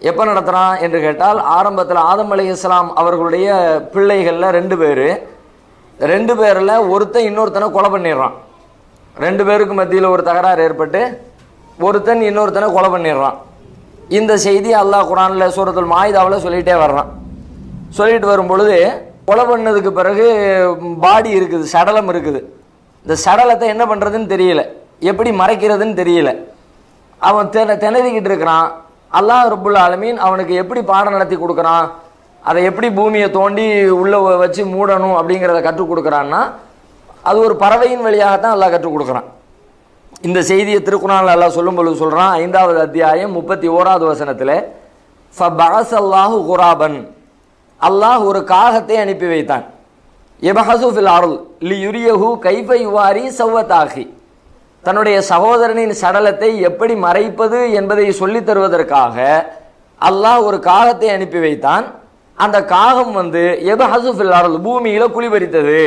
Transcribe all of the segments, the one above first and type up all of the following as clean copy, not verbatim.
எப்போ நடத்துகிறான் என்று கேட்டால், ஆரம்பத்தில் ஆதம் அலைஹிஸ்ஸலாம் அவர்களுடைய பிள்ளைகளில் 2 பேர், 2 பேரில் ஒருத்தன் இன்னொருத்தனை கொலை பண்ணிடுறான். 2 பேருக்கு மத்தியில் ஒரு தகராறு ஏற்பட்டு ஒருத்தன் இன்னொருத்தனை கொலை பண்ணிடுறான். இந்த செய்தி அல்லாஹ் குர்ஆனில் சூரத்துல் மாயிதாவில் சொல்லிகிட்டே வர்றான். சொல்லிட்டு வரும் பொழுது, கொலை பண்ணதுக்கு பிறகு பாடி இருக்குது, சடலம் இருக்குது. இந்த சடலத்தை என்ன பண்ணுறதுன்னு தெரியல, எப்படி மறைக்கிறதுன்னு தெரியல. அவன் திணறிக்கிட்டு இருக்கிறான். அல்லாஹ் ரப்புல் ஆலமீன் அவனுக்கு எப்படி பாடம் நடத்தி கொடுக்குறான், அதை எப்படி பூமியை தோண்டி உள்ளே வச்சு மூடணும் அப்படிங்கிறத கற்றுக் கொடுக்குறான்னா, அது ஒரு பறவையின் வழியாகத்தான் அல்லாஹ் கற்றுக் கொடுக்குறான். இந்த செய்தியை திருக்குர்ஆனில் அல்லாஹ் சொல்லும் பொழுது சொல்கிறான், 5வது அத்தியாயம் 31வது வசனத்தில், ஃபபஅஸல்லாஹு குராபன், அல்லாஹ் ஒரு காகத்தை அனுப்பி வைத்தான். யபஹஸு ஃபில் அர்ல் லியுரியஹு கைஃப யுவாரி சவ்வதாஹி, தன்னுடைய சகோதரனின் சடலத்தை எப்படி மறைப்பது என்பதை சொல்லித் தருவதற்காக அல்லாஹ் ஒரு காகத்தை அனுப்பி வைத்தான். அந்த காகம் யபஹஸு ஃபில் அர்ல், பூமியில குழி பறித்தது,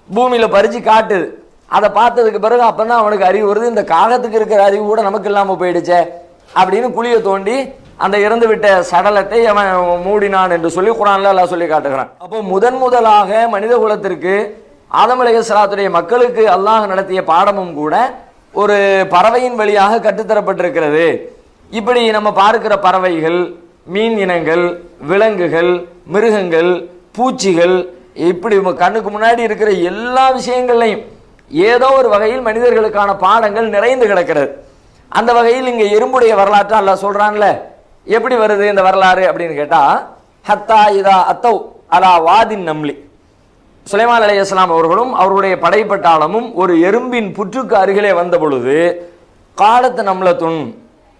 பூமியில பறிச்சு காட்டுது. அதை பார்த்ததுக்கு பிறகு அப்பதான் அவனுக்கு அறிவு வருது, இந்த காகத்துக்கு இருக்கிற அறிவு கூட நமக்கு இல்லாம போயிடுச்சே அப்படின்னு குழியை தோண்டி அந்த இறந்து விட்ட சடலத்தை அவன் மூடினான் என்று சொல்லி குர்ஆன்ல அல்லாஹ் சொல்லி காட்டுகிறான். அப்போ முதலாக மனித குலத்திற்கு ஆதம் அலைஹிஸ்ஸலாத்துடைய மக்களுக்கு அல்லாஹ் நடத்திய பாடமும் கூட ஒரு பறவையின் வழியாக கற்றுத்தரப்பட்டிருக்கிறது. இப்படி நம்ம பார்க்கிற பறவைகள், மீன் இனங்கள், விலங்குகள், மிருகங்கள், பூச்சிகள், இப்படி கண்ணுக்கு முன்னாடி இருக்கிற எல்லா விஷயங்கள்லையும் ஏதோ ஒரு வகையில் மனிதர்களுக்கான பாடங்கள் நிறைந்து கிடக்கிறது. அந்த வகையில் இங்க எறும்புடைய வரலாற்றை அல்லாஹ் சொல்றான்ல, எப்படி வருது இந்த வரலாறு அப்படின்னு கேட்டா, ஹத்தா இதா அத்தௌ அலா வாதின் நம்லி, சுலைமான் அலைஹிஸ்ஸலாம் அவர்களும் அவருடைய படைப்பட்டாளமும் ஒரு எறும்பின் புற்றுக்கு அருகிலே வந்த பொழுது, காலத்து நம்லத்துன்,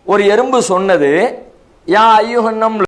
ஒரு எறும்பு சொன்னது, யா ஐயுஹன் நம்ல்,